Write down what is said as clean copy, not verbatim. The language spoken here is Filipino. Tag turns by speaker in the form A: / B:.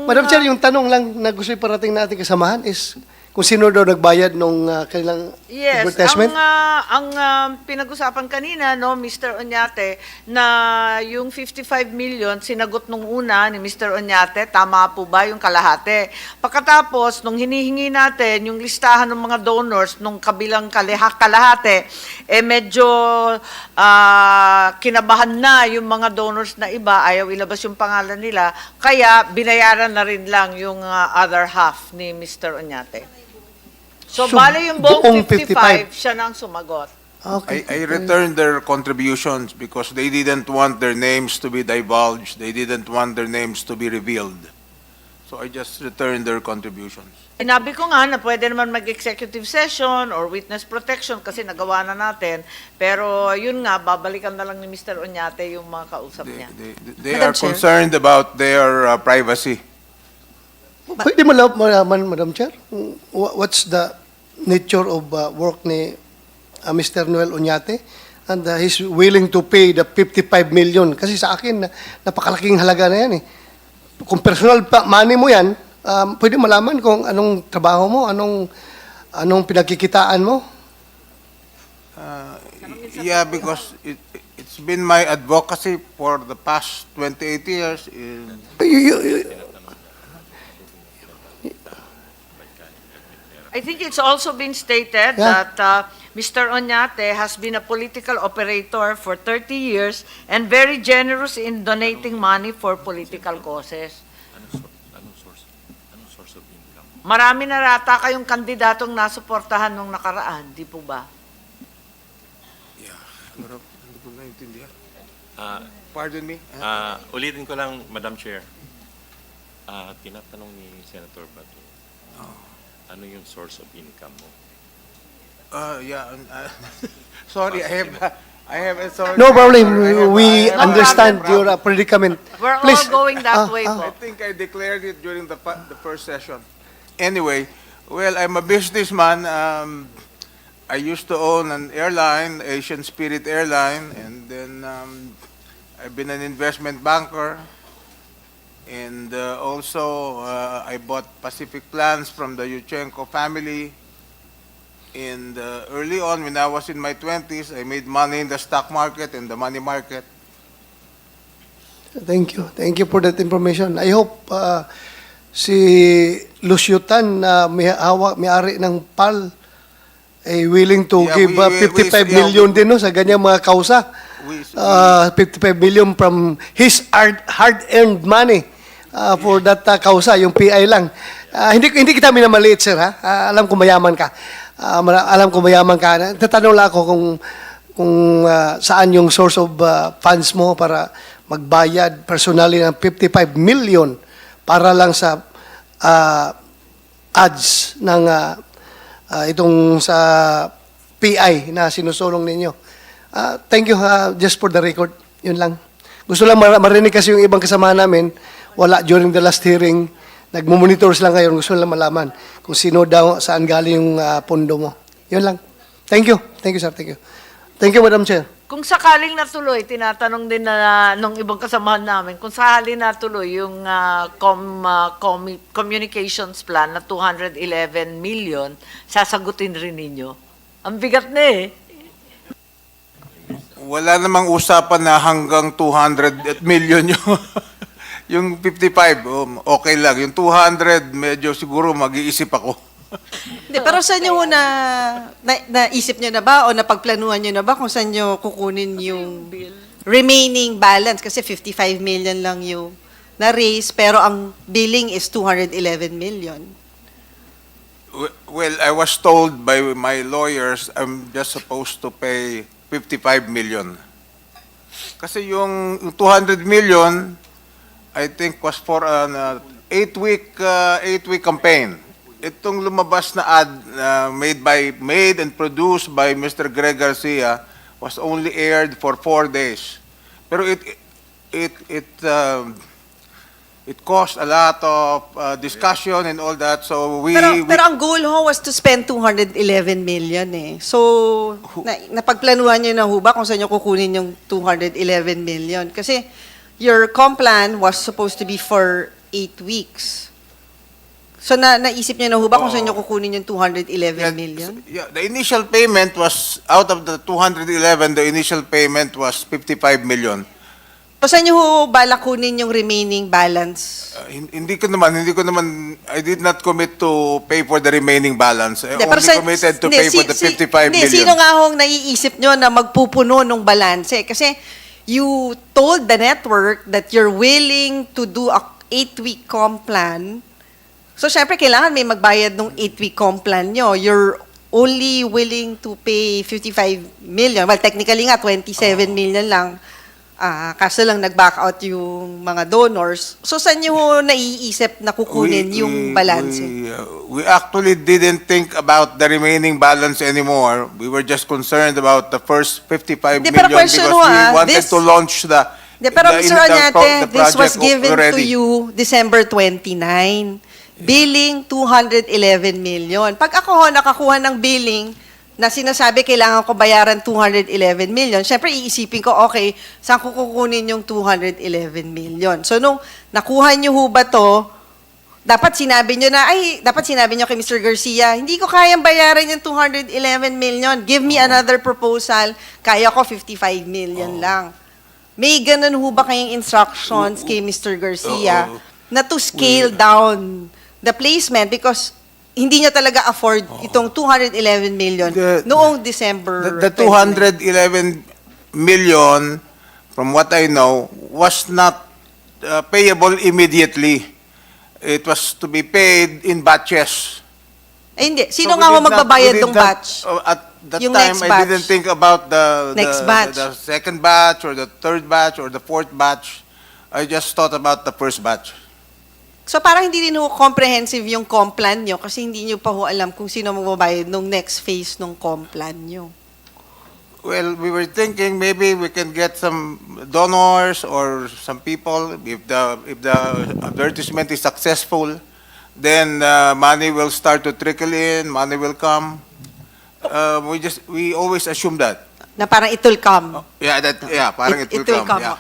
A: Madam Chair, yung tanong lang na gusto iparating natin kasamahan is kung sino daw nagbayad nung kailang
B: Yes,
A: advertisement?
B: ang pinag-usapan kanina, no, Mr. Oñate, na yung 55 million sinagot nung una ni Mr. Oñate, tama po ba yung kalahati? Pagkatapos, nung hinihingi natin yung listahan ng mga donors nung kabilang kalahati, medyo kinabahan na yung mga donors na iba, ayaw ilabas yung pangalan nila, kaya binayaran na rin lang yung other half ni Mr. Oñate. So, bale yung buong 55, siya nang sumagot.
A: Okay.
C: I returned their contributions because they didn't want their names to be divulged. They didn't want their names to be revealed. So I just returned their contributions.
B: Sinabi ko nga na pwede naman mag-executive session or witness protection kasi nagawa na natin. Pero yun nga, babalikan na lang ni Mr. Oñate yung mga kausap niya.
C: They
D: Madam
C: are
D: Chair.
C: concerned about their privacy.
A: Pwede mo malaman, Madam Chair, what's the nature of work ni Mr. Noel Oñate? And he's willing to pay the 55 million. Kasi sa akin, napakalaking halaga na yan eh. Kung personal money mo yan, pwede malaman kung anong trabaho mo, anong pinagkikitaan mo.
C: Yeah, because it's been my advocacy for the past 28 years.
B: I think it's also been stated
A: Yeah.
B: that Mr. Oñate has been a political operator for 30 years and very generous in donating money for political causes.
E: Anong source of income?
B: Marami na rata kayong kandidatong nasuportahan nung nakaraan, di po ba?
C: Yeah, pero hindi ko naintindihan.
E: Ah,
C: Pardon me?
E: ulitin ko lang, Madam Chair. Tinatanong ni Senator Bato, ano yung source of income mo?
C: Yeah. Sorry, I have a sorry.
A: No problem. We
B: No
A: understand
B: problem.
A: your predicament.
B: We're
A: Please.
B: all going that way
C: I
B: po.
C: think I declared it during the first session. Anyway, well, I'm a businessman. I used to own an airline, Asian Spirit Airline, and then I've been an investment banker. And also, I bought Pacific Plans from the Yuchenko family. And early on, when I was in my 20s, I made money in the stock market and the money market.
A: Thank you. Thank you for that information. I hope si Lucio Tan na may-ari ng PAL ay willing to
C: Yeah,
A: give
C: we-
A: 55
C: yeah,
A: million din no, sa ganyang mga kausa. 55 million from his hard-earned money for that kausa, yung PI lang. Hindi kita minamaliit, sir, ha? Alam ko mayaman ka. Alam ko mayaman ka. Tatanong lang ako kung saan yung source of funds mo para magbayad personally ng 55 million para lang sa ads ng itong sa PI na sinusulong ninyo. Thank you, just for the record. Yun lang. Gusto lang marinig kasi yung ibang kasama namin, wala during the last hearing, nagmumonitor lang ngayon, gusto lang malaman kung sino daw, saan galing yung pondo mo. Yun lang. Thank you. Thank you, sir. Thank you. Thank you, Madam Chair.
B: Kung sakaling natuloy, tinatanong din na nung ibang kasamahan namin, kung sakaling natuloy yung communications plan na 211 million, sasagutin rin ninyo. Ang bigat na eh.
C: Wala namang usapan na hanggang 200 million yung 55, okay lang. Yung 200, medyo siguro mag-iisip ako.
D: Hindi, pero saan nyo naisip nyo na ba o napagplanuhan nyo na ba kung saan nyo kukunin yung remaining balance? Kasi 55 million lang yung na-raise, pero ang billing is 211 million.
C: Well, I was told by my lawyers I'm just supposed to pay 55 million. Kasi yung 200 million, I think was for an 8-week campaign. Itong lumabas na ad made and produced by Mr. Greg Garcia was only aired for 4 days. Pero it caused a lot of discussion and all that. So
D: Pero ang goal ho was to spend 211 million eh. So, napagplanuhan nyo na ho ba kung saan nyo kukunin yung 211 million? Kasi your comp plan was supposed to be for 8 weeks. So naisip niyo na ho ba kung saan niyo kukunin yung 211 million?
C: Yeah, the initial payment was, out of the 211, the initial payment was 55 million.
D: So saan niyo ho balak kunin yung remaining balance?
C: Hindi ko naman, I did not commit to pay for the remaining balance. I
D: Hindi, pero
C: only committed to pay for the 55
D: hindi,
C: million.
D: sino nga hong naiisip nyo na magpupuno ng balanse? Kasi you told the network that you're willing to do a 8-week comp plan. So, syempre, kailangan may magbayad ng 8-week comp plan nyo. You're only willing to pay 55 million. Well, technically nga, 27 million lang. Kaso lang nag-back out yung mga donors. So, saan nyo ho naiisip na kukunin yung balanse?
C: We actually didn't think about the remaining balance anymore. We were just concerned about the first 55
D: Hindi,
C: million
D: pero
C: because
D: question
C: we
D: mo,
C: wanted
D: this-
C: to launch the
D: Pero Mr. Oñate,
C: the
D: this was
C: project
D: given to
C: already.
D: you December 29. Billing 211 million. Pag ako ho nakakuha ng billing na sinasabi kailangan ko bayaran 211 million, syempre iisipin ko, okay, saan ko kukunin yung 211 million? So nung nakuha niyo ho ba to, dapat sinabi niyo kay Mr. Garcia, hindi ko kayang bayaran yung 211 million. Give me another proposal. Kaya ko 55 million lang. May ganun ho ba kayong instructions kay Mr. Garcia na to scale down the placement because hindi niya talaga afford itong 211 million noong December
C: The 211 million, from what I know, was not payable immediately. It was to be paid in batches.
D: hindi. Sino
C: So
D: nga
C: we
D: ho
C: did not-
D: magbabayad
C: we did
D: ng
C: not-
D: batch?
C: At that
D: Yung
C: time,
D: next
C: I
D: batch.
C: didn't think about
D: Next batch.
C: the second batch or the third batch or the fourth batch. I just thought about the first batch.
D: So parang hindi din ho comprehensive yung comp plan nyo kasi hindi nyo pa ho alam kung sino magbabayad nung next phase ng comp plan nyo.
C: Well, we were thinking maybe we can get some donors or some people. If the advertisement is successful, then money will start to trickle in. Money will come. We always assume that.
D: Na parang it will come.
C: Yeah, parang it will come. Yeah.